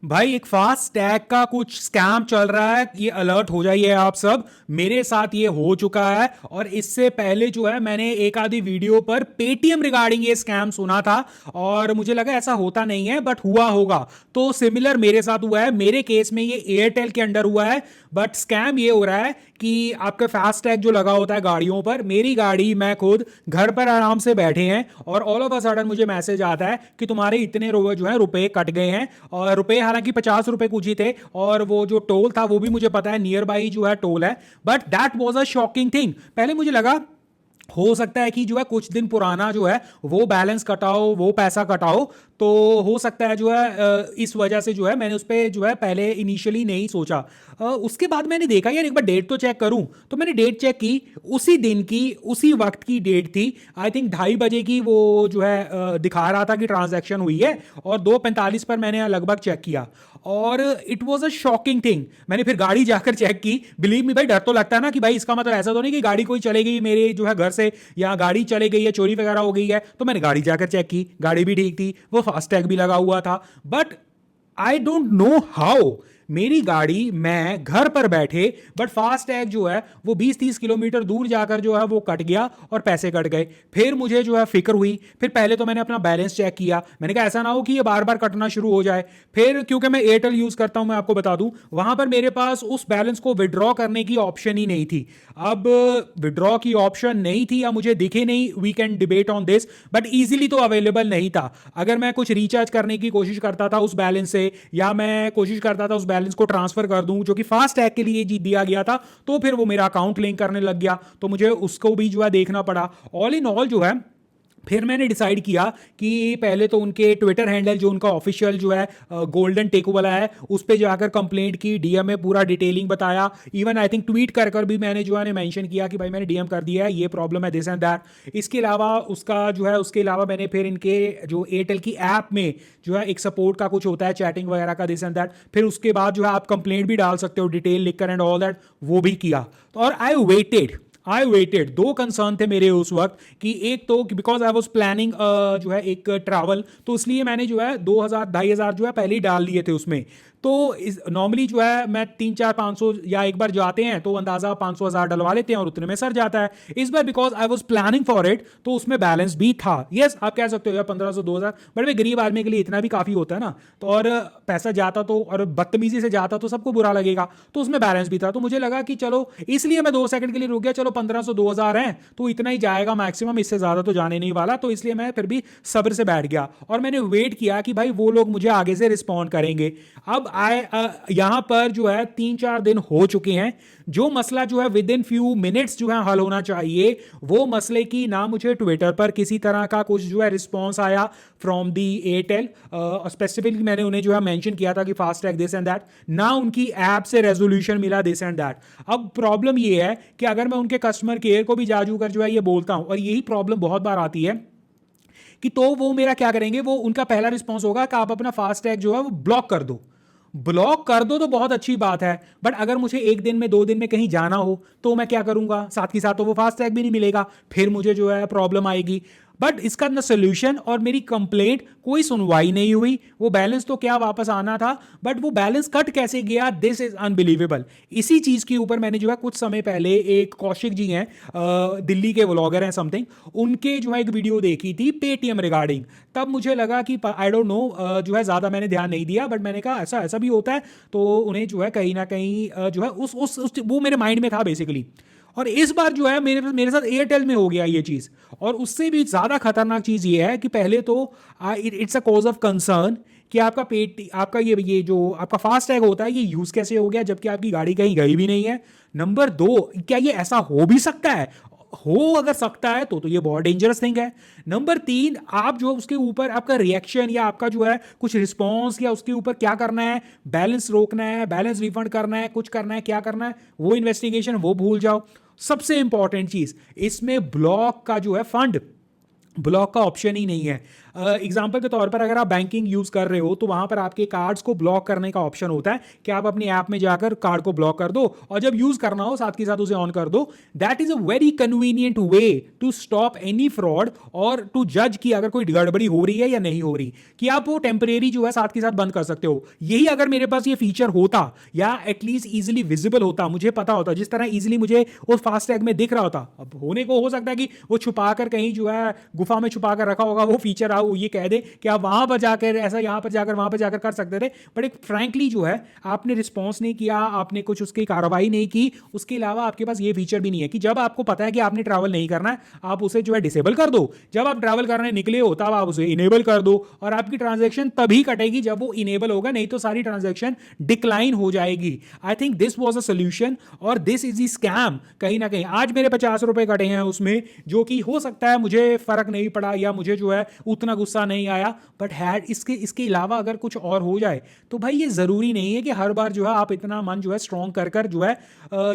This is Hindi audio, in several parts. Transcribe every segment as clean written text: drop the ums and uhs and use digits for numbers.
भाई एक फास्ट टैग का कुछ स्कैम चल रहा है, ये अलर्ट हो जाइए आप सब। मेरे साथ ये हो चुका है और इससे पहले जो है मैंने एक आधी वीडियो पर पेटीएम रिगार्डिंग ये स्कैम सुना था और मुझे लगा ऐसा होता नहीं है बट हुआ होगा। तो सिमिलर मेरे साथ हुआ है। मेरे केस में ये एयरटेल के अंडर हुआ है बट स्कैम ये हो रहा है कि आपका फास्ट टैग जो लगा होता है गाड़ियों पर, मेरी गाड़ी मैं खुद घर पर आराम से बैठे हैं और ऑल ऑफ अ सडन मुझे मैसेज आता है कि तुम्हारे इतने जो है रुपए कट गए हैं। और रुपए हालांकि 50 रुपए कुछ ही थे और वो जो टोल था वो भी मुझे पता है नियर बाई जो है टोल है। But that was a shocking thing. पहले मुझे लगा हो सकता है कि जो है कुछ दिन पुराना जो है वो बैलेंस कटाओ, वो पैसा कटाओ, तो हो सकता है जो है इस वजह से जो है मैंने उस पर जो है पहले इनिशियली नहीं सोचा। उसके बाद मैंने देखा यार एक बार डेट तो चेक करूं, तो मैंने डेट चेक की। उसी दिन की उसी वक्त की डेट थी। आई थिंक 2:30 बजे की वो जो है दिखा रहा था कि ट्रांजैक्शन हुई है और 2:45 पर मैंने लगभग चेक किया और it was a shocking thing. मैंने फिर गाड़ी जाकर चेक की। बिलीव मी भाई, डर तो लगता है ना कि भाई इसका मतलब ऐसा तो नहीं कि गाड़ी कोई चले गई मेरे जो है घर से, या गाड़ी चले गई है, चोरी वगैरह हो गई है। तो मैंने गाड़ी जाकर चेक की, गाड़ी भी ठीक थी, वो फास्टैग भी लगा हुआ था। But I don't know how मेरी गाड़ी मैं घर पर बैठे बट फास्ट टैग जो है वो 20-30 किलोमीटर दूर जाकर जो है वो कट गया और पैसे कट गए। फिर मुझे जो है फिक्र हुई। फिर पहले तो मैंने अपना बैलेंस चेक किया। मैंने कहा ऐसा ना हो कि ये बार बार कटना शुरू हो जाए। फिर क्योंकि मैं एयरटेल यूज करता हूं, मैं आपको बता दूं, वहां पर मेरे पास उस बैलेंस को विड्रॉ करने की ऑप्शन ही नहीं थी। अब विड्रॉ की ऑप्शन नहीं थी या मुझे दिखे नहीं, we can debate on this, but easily तो अवेलेबल नहीं था। अगर मैं कुछ रिचार्ज करने की कोशिश करता था उस बैलेंस से, या मैं कोशिश करता था उस बैलेंस को ट्रांसफर कर दूं जो कि फास्ट टैग के लिए दिया गया था, तो फिर वो मेरा अकाउंट लिंक करने लग गया, तो मुझे उसको भी जो है देखना पड़ा। ऑल इन ऑल जो है फिर मैंने डिसाइड किया कि पहले तो उनके ट्विटर हैंडल जो उनका ऑफिशियल जो है गोल्डन टेक वाला है उस पर जाकर कंप्लेंट की, डीएम में पूरा डिटेलिंग बताया। इवन आई थिंक ट्वीट कर कर भी मैंने जो है मेंशन किया कि भाई मैंने डीएम कर दिया है, ये प्रॉब्लम है, दिस एंड दैट। इसके अलावा उसका जो है उसके अलावा मैंने फिर इनके जो एयरटेल की ऐप में जो है एक सपोर्ट का कुछ होता है चैटिंग वगैरह का, दिस एंड दैट। फिर उसके बाद जो है आप कंप्लेंट भी डाल सकते हो डिटेल लिखकर एंड ऑल दैट, वो भी किया। तो और आई वेटेड। दो कंसर्न थे मेरे उस वक्त कि एक तो बिकॉज आई वॉज प्लानिंग जो है एक ट्रैवल, तो इसलिए मैंने जो है 2,000-2,500 जो है पहले ही डाल लिए थे उसमें। तो नॉर्मली जो है मैं 300-400-500 या एक बार जाते हैं तो अंदाजा 500,000 डलवा लेते हैं और उतने में सर जाता है। इस बार because I was planning for it तो उसमें बैलेंस भी था। यस, आप कह सकते हो यार 1,500-2,000 बट वे गरीब आदमी के लिए इतना भी काफी होता है ना। तो और पैसा जाता तो और बदतमीजी से जाता तो सबको बुरा लगेगा, तो उसमें बैलेंस भी था। तो मुझे लगा कि चलो, इसलिए मैं 2 सेकंड के लिए रुक गया, चलो 1,500-2,000 है तो इतना ही जाएगा मैक्सिमम, इससे ज्यादा तो जाने नहीं वाला। तो इसलिए मैं फिर भी सब्र से बैठ गया और मैंने वेट किया कि भाई वो लोग मुझे आगे से रिस्पॉन्ड करेंगे। अब यहां पर जो है 3-4 दिन हो चुके हैं। जो मसला जो है विद इन फ्यू मिनट्स जो है हल होना चाहिए, वो मसले की ना मुझे ट्विटर पर किसी तरह का कुछ जो है रिस्पॉन्स आया फ्रॉम दी एयरटेल। स्पेसिफिकली मैंने उन्हें जो है मेंशन किया था कि fast tag this and that, ना उनकी ऐप से रेजोल्यूशन मिला दिस एंड दैट। अब प्रॉब्लम ये है कि अगर मैं उनके कस्टमर केयर को भी जाजू कर जो है ये बोलता हूं, और यही प्रॉब्लम बहुत बार आती है कि तो वो मेरा क्या करेंगे, वो उनका पहला रिस्पॉन्स होगा कि आप अपना फास्ट टैग जो है वो ब्लॉक कर दो। ब्लॉक कर दो तो बहुत अच्छी बात है, बट अगर मुझे 1 दिन में 2 दिन में कहीं जाना हो तो मैं क्या करूंगा, साथ ही साथ तो वो फास्ट टैग भी नहीं मिलेगा, फिर मुझे जो है प्रॉब्लम आएगी। बट इसका ना सोल्यूशन और मेरी कंप्लेंट कोई सुनवाई नहीं हुई। वो बैलेंस तो क्या वापस आना था, बट वो बैलेंस कट कैसे गया, दिस इज अनबिलीवेबल। इसी चीज के ऊपर मैंने जो है कुछ समय पहले एक कौशिक जी हैं, दिल्ली के व्लॉगर हैं समथिंग, उनके जो है एक वीडियो देखी थी पेटीएम रिगार्डिंग। तब मुझे लगा कि आई डोंट नो, जो है ज्यादा मैंने ध्यान नहीं दिया, बट मैंने कहा ऐसा ऐसा भी होता है। तो उन्हें जो है कहीं ना कहीं जो है उस वो मेरे माइंड में था बेसिकली। और इस बार जो है मेरे मेरे साथ एयरटेल में हो गया ये चीज। और उससे भी ज्यादा खतरनाक चीज ये है कि पहले तो it's a cause of concern कि आपका ये जो आपका फास्ट टैग होता है ये यूज कैसे हो गया जबकि आपकी गाड़ी कहीं गई भी नहीं है। नंबर 2, क्या ये ऐसा हो भी सकता है? हो अगर सकता है तो ये बहुत डेंजरस थिंग है। नंबर 3, आप जो उसके ऊपर आपका रिएक्शन या आपका जो है कुछ रिस्पॉन्स या उसके ऊपर क्या करना है, बैलेंस रोकना है, बैलेंस रिफंड करना है, कुछ करना है, क्या करना है, वो इन्वेस्टिगेशन वो भूल जाओ। सबसे इंपॉर्टेंट चीज इसमें ब्लॉक का जो है फंड, ब्लॉक का ऑप्शन ही नहीं है। एग्जाम्पल के तौर पर अगर आप बैंकिंग यूज कर रहे हो तो वहां पर आपके कार्ड्स को ब्लॉक करने का ऑप्शन होता है कि आप अपनी ऐप में जाकर कार्ड को ब्लॉक कर दो और जब यूज करना हो साथ के साथ उसे ऑन कर दो। That is a very convenient way to stop any fraud और टू जज कि अगर कोई गड़बड़ी हो रही है या नहीं हो रही, कि आप वो टेम्परेरी जो है साथ के साथ बंद कर सकते हो। यही अगर मेरे पास ये फीचर होता या एटलीस्ट इजिली विजिबल होता, मुझे पता होता, जिस तरह इजिली मुझे उस फास्टैग में दिख रहा होता। अब होने को हो सकता है कि वो छुपा कर कहीं जो है गुफा में छुपा कर रखा होगा वो फीचर, आओ ये कह दे कि आप वहां पर जाकर ऐसा यहां पर जाकर वहां पर जाकर कर सकते थे। बट एक फ्रैंकली जो है आपने रिस्पॉन्स नहीं किया, आपने कुछ उसकी कार्रवाई नहीं की। उसके अलावा आपके पास ये फीचर भी नहीं है कि जब आपको पता है कि आपने ट्रैवल नहीं करना है आप उसे जो है डिसेबल कर दो, जब आप ट्रैवल करने निकले हो तब आप उसे इनेबल कर दो और आपकी ट्रांजैक्शन तभी कटेगी जब वो इनेबल होगा, नहीं तो सारी ट्रांजैक्शन डिक्लाइन हो जाएगी। I think this was a solution और दिस इज ई स्कैम। कहीं ना कहीं आज मेरे 50 रुपए कटे हैं उसमें, जो कि हो सकता है मुझे फर्क नहीं पड़ा या मुझे जो है उतना गुस्सा नहीं आया, बट हैड इसके अलावा अगर कुछ और हो जाए तो भाई ये जरूरी नहीं है कि हर बार जो है आप इतना मन जो है स्ट्रॉन्ग कर जो है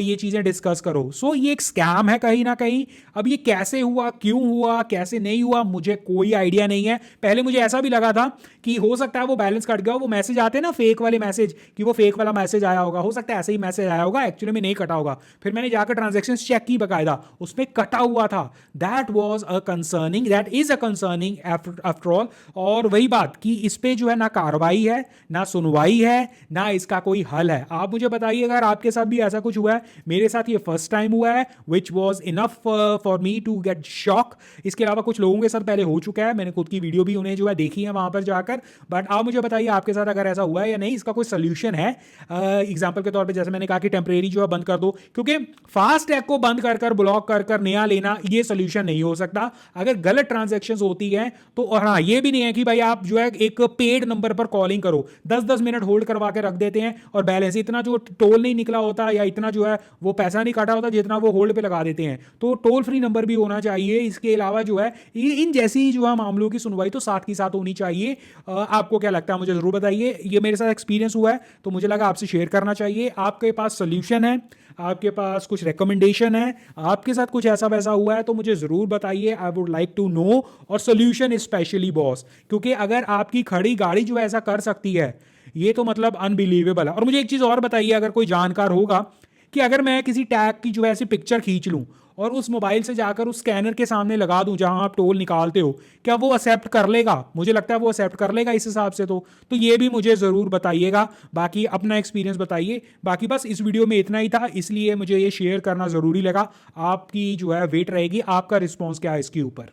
ये चीजें डिस्कस करो। सो ये एक स्कैम है कहीं ना कहीं। अब ये कैसे हुआ, क्यों हुआ, कैसे नहीं हुआ, मुझे कोई आइडिया नहीं है। पहले मुझे ऐसा भी लगा था कि हो सकता है वो बैलेंस कट गया, वो मैसेज आते हैं ना फेक वाले मैसेज, कि वो फेक वाला मैसेज आया होगा, हो सकता है ऐसे ही मैसेज आया होगा, एक्चुअली में नहीं कटा होगा। फिर मैंने जाकर ट्रांजेक्शन चेक की बकायदा, उसमें कटा हुआ था। That was a concerning, that is a concerning after all. और वही बात कि इस पे जो है ना कार्रवाई है, ना सुनवाई है, ना इसका कोई हल है। आप मुझे बताइए अगर आपके साथ भी ऐसा कुछ हुआ है। मेरे साथ ये फर्स्ट टाइम हुआ है which was enough for me to get shock. इसके अलावा कुछ लोगों के साथ पहले हो चुका है, मैंने खुद की वीडियो भी उन्हें जो है देखी है वहां पर जाकर। बट आप मुझे बताइए आपके साथ अगर ऐसा हुआ है या नहीं, इसका कोई सोल्यूशन है। एग्जाम्पल के तौर पे जैसे मैंने कहा कि टेम्परेरी जो है बंद कर दो, क्योंकि फास्ट टैग को बंद कर ब्लॉक कर नया लेना ये सोल्यूशन नहीं हो सकता। अगर गलत ट्रांजेक्शन होती है तो, और हाँ ये भी नहीं है कि भाई आप जो है एक पेड नंबर पर कॉलिंग करो, 10-10 मिनट होल्ड करवा के रख देते हैं और बैलेंस इतना जो टोल नहीं निकला होता या इतना जो है वो पैसा नहीं काटा होता जितना वो होल्ड पे लगा देते हैं। तो टोल फ्री नंबर भी होना चाहिए। इसके अलावा जो है इन जैसी जो है मामलों की सुनवाई तो साथ की साथ होनी चाहिए। आपको क्या लगता है मुझे जरूर बताइए। ये मेरे साथ एक्सपीरियंस हुआ है तो मुझे लगा आपसे शेयर करना चाहिए। आपके पास सोल्यूशन है, आपके पास कुछ रिकमेंडेशन है, आपके साथ कुछ ऐसा वैसा हुआ है तो मुझे जरूर बताइए। I would like to know. और सोल्यूशन स्पेशली बॉस, क्योंकि अगर आपकी खड़ी गाड़ी जो है ऐसा कर सकती है ये तो मतलब अनबिलीवेबल है। और मुझे एक चीज और बताइए अगर कोई जानकार होगा, कि अगर मैं किसी टैग की जो है ऐसी पिक्चर खींच लूं और उस मोबाइल से जाकर उस स्कैनर के सामने लगा दूं जहां आप टोल निकालते हो, क्या वो एक्सेप्ट कर लेगा? मुझे लगता है वो एक्सेप्ट कर लेगा इस हिसाब से। तो ये भी मुझे जरूर बताइएगा। बाकी अपना एक्सपीरियंस बताइए। बाकी बस इस वीडियो में इतना ही था, इसलिए मुझे ये शेयर करना जरूरी लगा। आपकी जो है वेट रहेगी आपका रिस्पॉन्स क्या है इसके ऊपर।